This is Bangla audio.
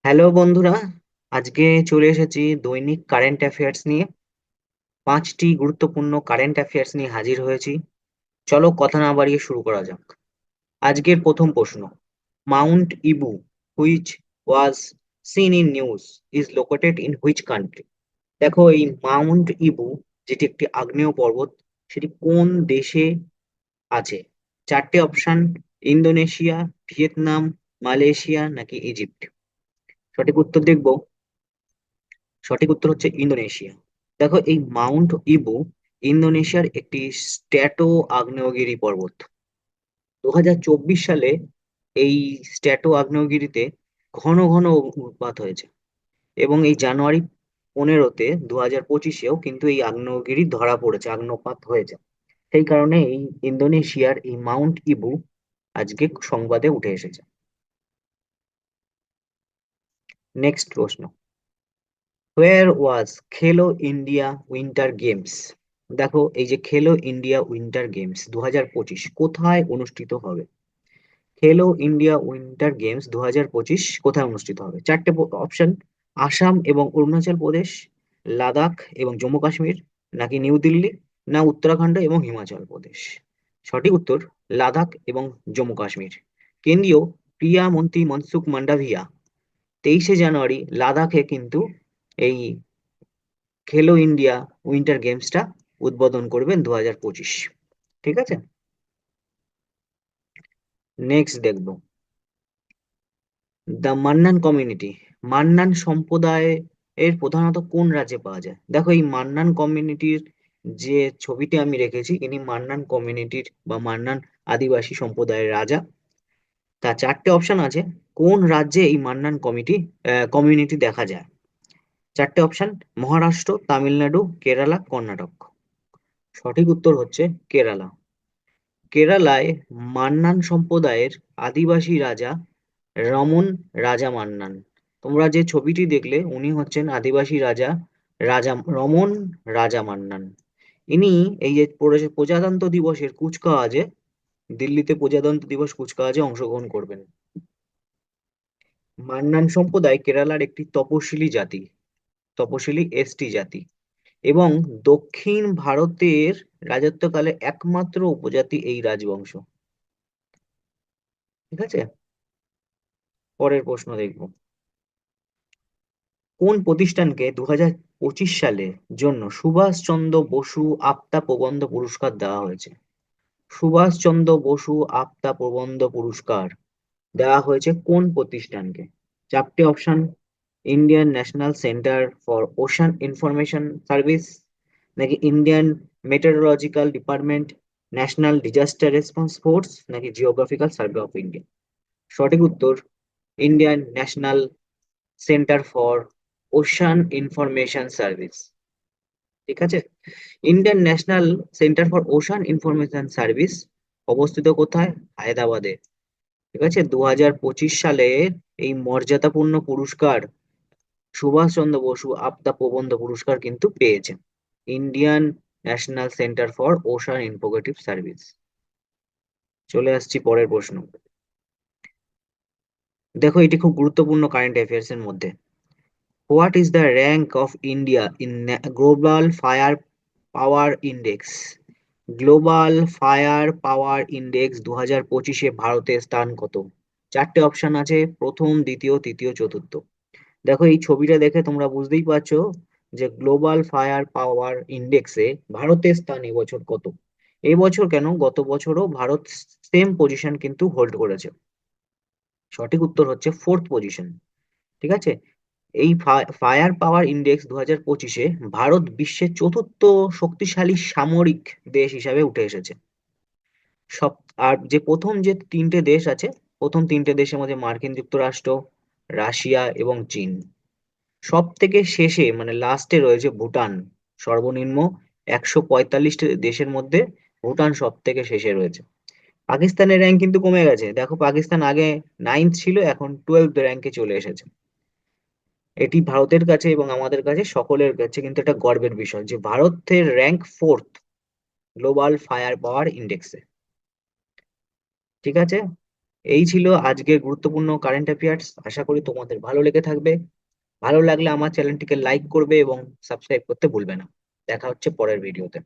হ্যালো বন্ধুরা, আজকে চলে এসেছি দৈনিক কারেন্ট অ্যাফেয়ার্স নিয়ে। 5টি গুরুত্বপূর্ণ কারেন্ট অ্যাফেয়ার্স নিয়ে হাজির হয়েছি। চলো কথা না বাড়িয়ে শুরু করা যাক। আজকের প্রথম প্রশ্ন, mount Ibu which was seen in news is located in which country? দেখো, এই মাউন্ট ইবু, যেটি একটি আগ্নেয় পর্বত, সেটি কোন দেশে আছে? চারটে অপশন: ইন্দোনেশিয়া, ভিয়েতনাম, মালয়েশিয়া নাকি ইজিপ্ট। সঠিক উত্তর দেখবো। সঠিক উত্তর হচ্ছে ইন্দোনেশিয়া। দেখো, এই মাউন্ট ইবু ইন্দোনেশিয়ার একটি স্ট্র্যাটো আগ্নেয়গিরি পর্বত। 2024 সালে এই স্ট্র্যাটো আগ্নেয়গিরিতে ঘন ঘন অগ্নুৎপাত হয়েছে, এবং এই জানুয়ারি 15-তে 2025-এও কিন্তু এই আগ্নেয়গিরি ধরা পড়েছে, আগ্নেয়পাত হয়েছে। সেই কারণে এই ইন্দোনেশিয়ার এই মাউন্ট ইবু আজকে সংবাদে উঠে এসেছে। নেক্সট প্রশ্ন, হোয়ার ওয়াজ খেলো ইন্ডিয়া উইন্টার গেমস? দেখো, এই যে খেলো ইন্ডিয়া উইন্টার গেমস 2025 কোথায় অনুষ্ঠিত হবে? খেলো ইন্ডিয়া উইন্টার গেমস 2025 কোথায় অনুষ্ঠিত হবে? চারটে অপশন: আসাম এবং অরুণাচল প্রদেশ, লাদাখ এবং জম্মু কাশ্মীর, নাকি নিউ দিল্লি, না উত্তরাখণ্ড এবং হিমাচল প্রদেশ। সঠিক উত্তর লাদাখ এবং জম্মু কাশ্মীর। কেন্দ্রীয় ক্রীড়া মন্ত্রী মনসুখ মান্ডাভিয়া 23শে জানুয়ারি লাদাখে কিন্তু এই খেলো ইন্ডিয়া উইন্টার গেমসটা উদ্বোধন করবেন 2025। ঠিক আছে, নেক্সট দেখবো, দ্য মান্নান কমিউনিটি, মান্নান সম্প্রদায় এর প্রধানত কোন রাজ্যে পাওয়া যায়? দেখো, এই মান্নান কমিউনিটির যে ছবিটি আমি রেখেছি, ইনি মান্নান কমিউনিটির বা মান্নান আদিবাসী সম্প্রদায়ের রাজা। তার চারটে অপশন আছে, কোন রাজ্যে এই মান্নান কমিউনিটি দেখা যায়? চারটে অপশন: মহারাষ্ট্র, তামিলনাড়ু, কেরালা, কর্ণাটক। সঠিক উত্তর হচ্ছে কেরালা। কেরালায় মান্নান সম্প্রদায়ের আদিবাসী রাজা রমন রাজা মান্নান। তোমরা যে ছবিটি দেখলে, উনি হচ্ছেন আদিবাসী রাজা রাজা রমন রাজা মান্নান। ইনি এই যে প্রজাতন্ত্র দিবসের কুচকাওয়াজে, দিল্লিতে প্রজাতন্ত্র দিবস কুচকাওয়াজে অংশগ্রহণ করবেন। মান্নান সম্প্রদায় কেরালার একটি তপশিলি জাতি, তপশিলি এসটি জাতি, এবং দক্ষিণ ভারতের রাজত্বকালে একমাত্র উপজাতি এই রাজবংশ। ঠিক আছে, পরের প্রশ্ন দেখব, কোন প্রতিষ্ঠানকে 2025 সালে জন্য সুভাষচন্দ্র বসু আপদা প্রবন্ধ পুরস্কার দেওয়া হয়েছে? সুভাষচন্দ্র বসু আপদা প্রবন্ধ পুরস্কার দেওয়া হয়েছে কোন প্রতিষ্ঠানকে? চারটে option: Indian national centre for ocean information service, নাকি Indian meteorological department, national disaster response force, নাকি জিওগ্রাফিক্যাল সার্ভে অফ ইন্ডিয়া। সঠিক উত্তর Indian national centre for ocean information service. ঠিক আছে, Indian national centre for ocean information service অবস্থিত কোথায়? হায়দ্রাবাদে। ঠিক আছে, 2025 সালে এই মর্যাদাপূর্ণ পুরস্কার সুভাষচন্দ্র বসু আপদা প্রবন্ধ পুরস্কার কিন্তু পেয়েছেন Indian national centre for ocean informative service. চলে আসছি পরের প্রশ্ন। দেখো, এটি খুব গুরুত্বপূর্ণ কারেন্ট অ্যাফেয়ার্স এর মধ্যে। What is the rank of India in global fire power index? Global fire power index 2025-এ ভারতের স্থান কত? চারটে অপশন আছে: প্রথম, দ্বিতীয়, তৃতীয়, চতুর্থ। দেখো, এই ছবিটা দেখে তোমরা বুঝতেই পারছো যে গ্লোবাল ফায়ার পাওয়ার ইন্ডেক্সে ভারতের স্থান এবছর কত। এবছর কেন, গত বছরও ভারত সেম পজিশন কিন্তু হোল্ড করেছে। সঠিক উত্তর হচ্ছে ফোর্থ পজিশন। ঠিক আছে, এই ফায়ার পাওয়ার ইন্ডেক্স 2025-এ ভারত বিশ্বের চতুর্থ শক্তিশালী সামরিক দেশ হিসাবে উঠে এসেছে। সব আর যে প্রথম যে তিনটে দেশ আছে, প্রথম তিনটে দেশের মধ্যে মার্কিন যুক্তরাষ্ট্র, রাশিয়া এবং চীন। সব থেকে শেষে মানে লাস্টে রয়েছে ভুটান। সর্বনিম্ন 145 দেশের মধ্যে ভুটান সব থেকে শেষে রয়েছে। পাকিস্তানের র্যাঙ্ক কিন্তু কমে গেছে। দেখো, পাকিস্তান আগে 9th ছিল, এখন 12th র্যাঙ্কে চলে এসেছে। এটি ভারতের কাছে এবং আমাদের কাছে সকলের কাছে কিন্তু একটা গর্বের বিষয় যে ভারতের rank fourth global fire power ইন্ডেক্সে। ঠিক আছে, এই ছিল আজকের গুরুত্বপূর্ণ কারেন্ট অ্যাফেয়ার্স। আশা করি তোমাদের ভালো লেগে থাকবে। ভালো লাগলে আমার চ্যানেলটিকে লাইক করবে এবং সাবস্ক্রাইব করতে ভুলবে না। দেখা হচ্ছে পরের ভিডিওতে।